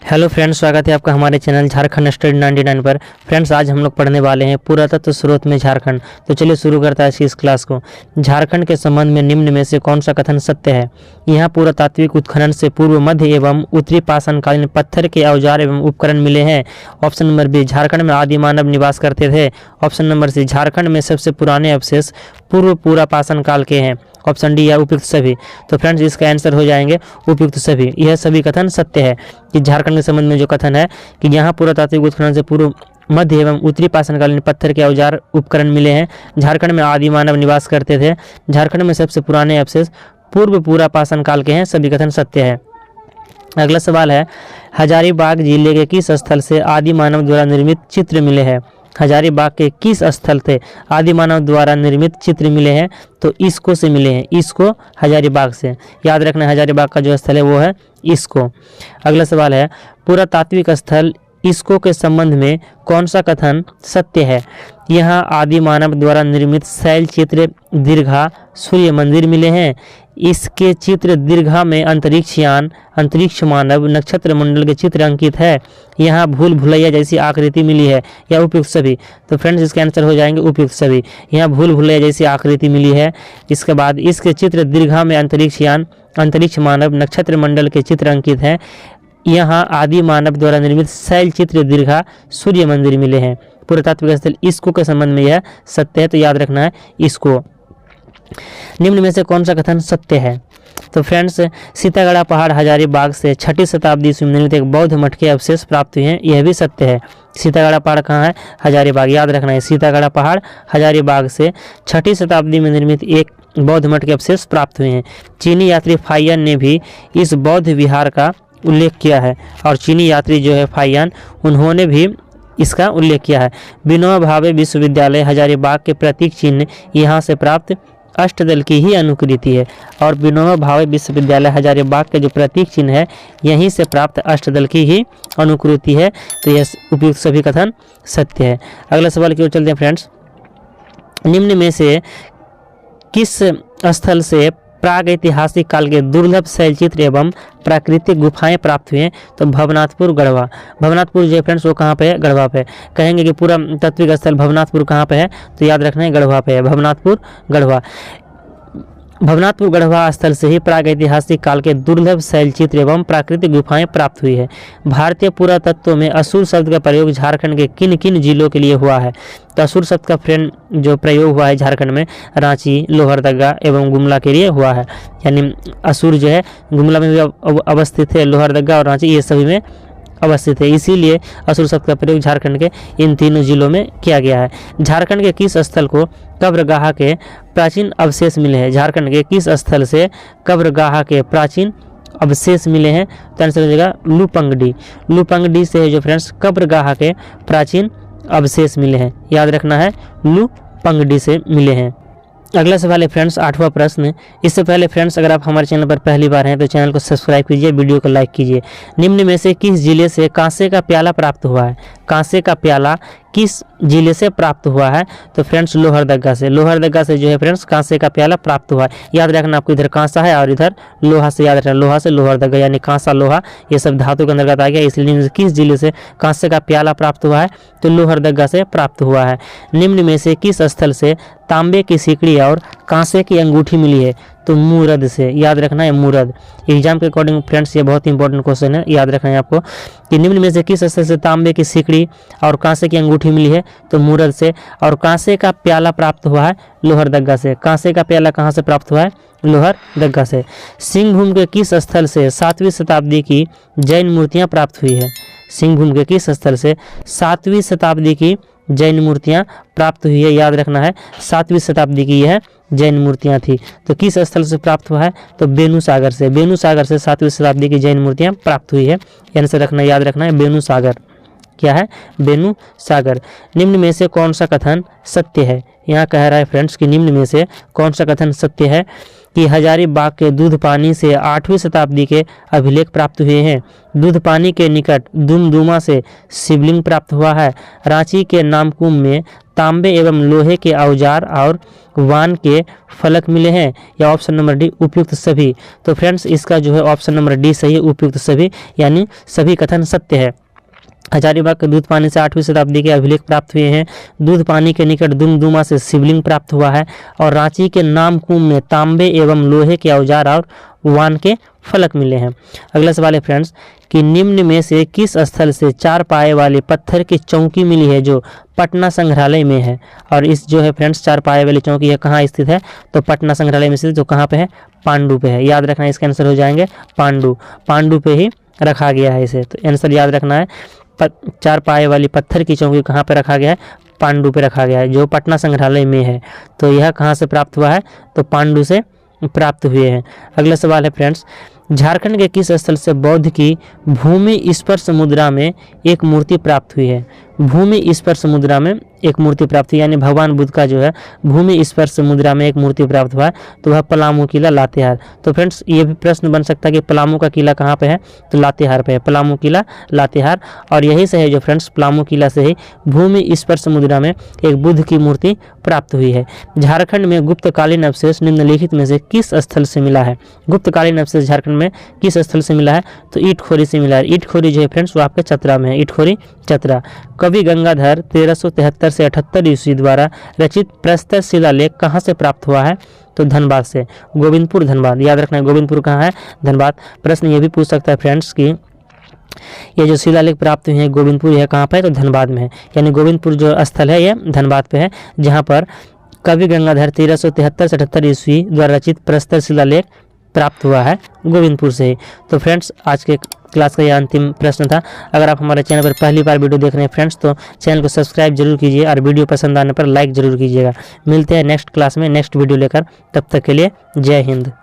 Hello friends, स्वागत है आपका हमारे चैनल झारखंड स्टडी 99 पर। फ्रेंड्स, आज हम लोग पढ़ने वाले हैं पुरातत्व स्रोत में झारखंड। तो चलिए शुरू करता है इस क्लास को। झारखंड के संबंध में निम्न में से कौन सा कथन सत्य है? यहाँ पुरातात्विक उत्खनन से पूर्व मध्य एवं उत्तरी पाषाणकालीन पत्थर के औजार एवं उपकरण मिले हैं। ऑप्शन नंबर बी, झारखंड में आदि मानव निवास करते थे। ऑप्शन नंबर सी, झारखंड में सबसे पुराने अवशेष पूर्व पूरा पाषाण काल के हैं। ऑप्शन डी या उपयुक्त सभी। तो फ्रेंड्स, इसका आंसर हो जाएंगे उपयुक्त सभी। यह सभी कथन सत्य है कि झारखंड के संबंध में जो कथन है कि यहाँ पुरातात्विक उत्खनन से पूर्व मध्य एवं उत्तरी पाषाणकालीन पत्थर के औजार उपकरण मिले हैं। झारखंड में आदि मानव निवास करते थे। झारखंड में सबसे पुराने अवशेष पूर्व पूरा पाषाण काल के हैं। सभी कथन सत्य है। अगला सवाल है, हजारीबाग जिले के किस स्थल से आदि मानव द्वारा निर्मित चित्र मिले हैं? हजारीबाग के किस स्थल से आदि मानव द्वारा निर्मित चित्र मिले हैं? तो इसको से मिले हैं। इसको हजारीबाग से याद रखना। हजारीबाग का जो स्थल है वो है इसको। अगला सवाल है, पुरातात्विक स्थल इसको के संबंध में कौन सा कथन सत्य है? यहाँ आदि मानव द्वारा निर्मित शैल चित्र, दीर्घा, सूर्य मंदिर मिले हैं। इसके चित्र दीर्घा में अंतरिक्ष यान, अंतरिक्ष मानव, नक्षत्र मंडल के चित्र अंकित है। यहाँ भूल भुलैया जैसी आकृति मिली है। या उपयुक्त सभी। तो फ्रेंड्स, इसके आंसर हो जाएंगे उपयुक्त सभी। यहाँ भूल भुलैया जैसी आकृति मिली है। इसके बाद इसके चित्र दीर्घा में अंतरिक्ष यान, अंतरिक्ष मानव, नक्षत्र मंडल के चित्र अंकित हैं। यहाँ आदि मानव द्वारा निर्मित शैल चित्र, दीर्घा, सूर्य मंदिर मिले हैं। पुरातात्विक स्थल इसको के संबंध में यह सत्य है। तो याद रखना है इसको। निम्न में से कौन सा कथन सत्य है? तो फ्रेंड्स, सीतागढ़ पहाड़ हजारीबाग से 6ठी शताब्दी ईस्वी में निर्मित एक बौद्ध मठ के अवशेष प्राप्त हुए हैं। यह भी सत्य है। सीतागढ़ पहाड़ कहाँ है? हजारीबाग। याद रखना है, सीतागढ़ पहाड़ हजारीबाग से 6ठी शताब्दी में निर्मित एक बौद्ध मठ के अवशेष प्राप्त हुए हैं। चीनी यात्री फाहियान ने भी इस बौद्ध विहार का उल्लेख किया है। और चीनी यात्री जो है फाहियान, उन्होंने भी इसका उल्लेख किया है। विनोबा भावे विश्वविद्यालय हजारीबाग के प्रतीक चिन्ह यहाँ से प्राप्त अष्टदल की ही अनुकृति है। और विनोबा भावे विश्वविद्यालय हजारीबाग के जो प्रतीक चिन्ह है यहीं से प्राप्त अष्टदल की ही अनुकृति है। तो यह उपयुक्त सभी कथन सत्य है। अगला सवाल की ओर चलते हैं फ्रेंड्स। निम्न में से किस स्थल से प्राग ऐतिहासिक काल के दुर्लभ शैलचित्र एवं प्राकृतिक गुफाएं प्राप्त हुए हैं? तो भवनाथपुर, गढ़वा। भवनाथपुर जो है फ्रेंड्स वो कहाँ पे है? गढ़वा पे। कहेंगे कि पूरा तात्विक स्थल भवनाथपुर कहाँ पे है? तो याद रखना है गढ़वा पे है। भवनाथपुर, गढ़वा। भवनाथपुर गढ़वा स्थल से ही प्राग ऐतिहासिक काल के दुर्लभ शैलचित्र एवं प्राकृतिक गुफाएं प्राप्त हुई है। भारतीय पुरातत्व में असुर शब्द का प्रयोग झारखंड के किन किन जिलों के लिए हुआ है? तो असुर शब्द का फ्रेंड जो प्रयोग हुआ है झारखंड में रांची, लोहरदगा एवं गुमला के लिए हुआ है। यानी असुर जो है गुमला में भी अवस्थित है, लोहरदगा और रांची ये सभी में अवस्थित है। इसीलिए असुर शब्द का प्रयोग झारखंड के इन तीनों जिलों में किया गया है। झारखंड के किस स्थल को कब्रगाह के प्राचीन अवशेष मिले हैं? झारखंड के किस स्थल से कब्रगाह के प्राचीन अवशेष मिले हैं? तो आंसर हो जाएगा लुपंगडी। लुपंगडी से है जो फ्रेंड्स कब्रगाह के प्राचीन अवशेष मिले हैं। याद रखना है लुपंगडी से मिले हैं। अगला सवाल है फ्रेंड्स 8वां प्रश्न। इससे पहले फ्रेंड्स, अगर आप हमारे चैनल पर पहली बार हैं तो चैनल को सब्सक्राइब कीजिए, वीडियो को लाइक कीजिए। निम्न में से किस जिले से कांसे का प्याला प्राप्त हुआ है? कांसे का प्याला किस जिले से प्राप्त हुआ है? तो फ्रेंड्स लोहरदगा से। लोहरदगा से जो है फ्रेंड्स कांसे का प्याला प्राप्त हुआ है। याद रखना आपको, इधर कांसा है और इधर लोहा से। याद रखना, लोहा से लोहरदगा यानी कांसा, लोहा ये सब धातु के अंतर्गत आ गया। इसलिए किस जिले से कांसे का प्याला प्राप्त हुआ है? तो लोहरदगा से प्राप्त हुआ है। निम्न में से किस स्थल से तांबे की सिकड़ी और कांसे की अंगूठी मिली है? तो मूरद से। याद रखना है मूरद। एग्जाम के अकॉर्डिंग फ्रेंड्स ये बहुत इंपॉर्टेंट क्वेश्चन है। याद रखना है आपको कि निम्न में से किस स्थल से तांबे की सिकड़ी और कांसे की अंगूठी मिली है? तो मूरद से। और कांसे का प्याला प्राप्त हुआ है? लोहरदगा से। कांसे का प्याला कहाँ से प्राप्त हुआ है? लोहरदगा से। सिंहभूम के किस स्थल से 7वीं शताब्दी की जैन मूर्तियाँ प्राप्त हुई है? सिंहभूम के किस स्थल से 7वीं शताब्दी की जैन मूर्तियाँ प्राप्त हुई है? याद रखना है 7वीं शताब्दी की यह जैन मूर्तियाँ थी। तो किस स्थल से प्राप्त हुआ है? तो बेनू सागर से। बेनू सागर से 7वीं शताब्दी की जैन मूर्तियाँ प्राप्त हुई है। यानी से रखना, याद रखना है बेनू सागर। क्या है? बेनू सागर। निम्न में से कौन सा कथन सत्य है? यहाँ कह रहा है फ्रेंड्स कि निम्न में से कौन सा कथन सत्य है? कि हजारीबाग के दूध पानी से 8वीं शताब्दी के अभिलेख प्राप्त हुए हैं। दूध पानी के निकट दुमदुमा से शिवलिंग प्राप्त हुआ है। रांची के नामकुम में तांबे एवं लोहे के औजार और वान के फलक मिले हैं। या ऑप्शन नंबर डी उपयुक्त सभी। तो फ्रेंड्स इसका जो है ऑप्शन नंबर डी सही है, उपयुक्त सभी, यानी सभी कथन सत्य है। हजारीबाग के दूध पानी से 8वीं शताब्दी के अभिलेख प्राप्त हुए हैं। दूध पानी के निकट दुमदुमा से शिवलिंग प्राप्त हुआ है और रांची के नामकुम में तांबे एवं लोहे के औजार और वान के फलक मिले हैं। अगला सवाल है फ्रेंड्स कि निम्न में से किस स्थल से 4 पाए वाली पत्थर की चौकी मिली है जो पटना संग्रहालय में है। और इस जो है फ्रेंड्स 4 पाए वाली चौकी है कहाँ स्थित है, तो पटना संग्रहालय में स्थित। तो कहाँ पे है, पांडु पे है। याद रखना इसका आंसर हो जाएंगे पांडु, पांडु पे ही रखा गया है इसे। तो आंसर याद रखना है 4 पाए वाली पत्थर की चौकी कहाँ पे रखा गया है, पांडु पे रखा गया है, जो पटना संग्रहालय में है। तो यह कहाँ से प्राप्त हुआ है, तो पांडु से प्राप्त हुए हैं। अगला सवाल है फ्रेंड्स झारखंड के किस स्थल से बौद्ध की भूमि स्पर्श मुद्रा में एक मूर्ति प्राप्त हुई है। भूमि स्पर्श मुद्रा में एक मूर्ति प्राप्त हुई, यानी भगवान बुद्ध का जो है भूमि स्पर्श मुद्रा में एक मूर्ति प्राप्त हुआ है, तो वह पलामू किला लातेहार। तो फ्रेंड्स ये भी प्रश्न बन सकता है कि पलामू का किला कहाँ पे है, तो लातेहार पे है, पलामू किला लातेहार। और यही से है जो फ्रेंड्स पलामू किला से ही भूमि स्पर्श मुद्रा में एक बुद्ध की मूर्ति प्राप्त हुई है। झारखंड में गुप्तकालीन अवशेष निम्नलिखित में से किस स्थल से मिला है। गुप्तकालीन अवशेष झारखंड में किस स्थल से मिला है, तो ईटखोरी से मिला है। ईटखोरी जो है फ्रेंड्स वो आपके चतरा में है, ईटखोरी चतरा। कवि गंगाधर 1373 से 78 ईस्वी द्वारा रचित प्रस्तर शिलालेख कहाँ से प्राप्त हुआ है, तो धनबाद से, गोविंदपुर धनबाद। याद रखना है गोविंदपुर कहाँ है, धनबाद। प्रश्न ये भी पूछ सकता है फ्रेंड्स कि ये जो शिलालेख प्राप्त हुए हैं गोविंदपुर यह कहाँ पर है, तो धनबाद में है। यानी गोविंदपुर जो स्थल है यह धनबाद पे है, जहाँ पर कवि गंगाधर 1373 से 78 ईस्वी द्वारा रचित प्रस्तर शिलालेख प्राप्त हुआ है गोविंदपुर से ही। तो फ्रेंड्स आज के क्लास का यह अंतिम प्रश्न था। अगर आप हमारे चैनल पर पहली बार वीडियो देख रहे हैं फ्रेंड्स तो चैनल को सब्सक्राइब जरूर कीजिए और वीडियो पसंद आने पर लाइक जरूर कीजिएगा। मिलते हैं नेक्स्ट क्लास में नेक्स्ट वीडियो लेकर, तब तक के लिए जय हिंद।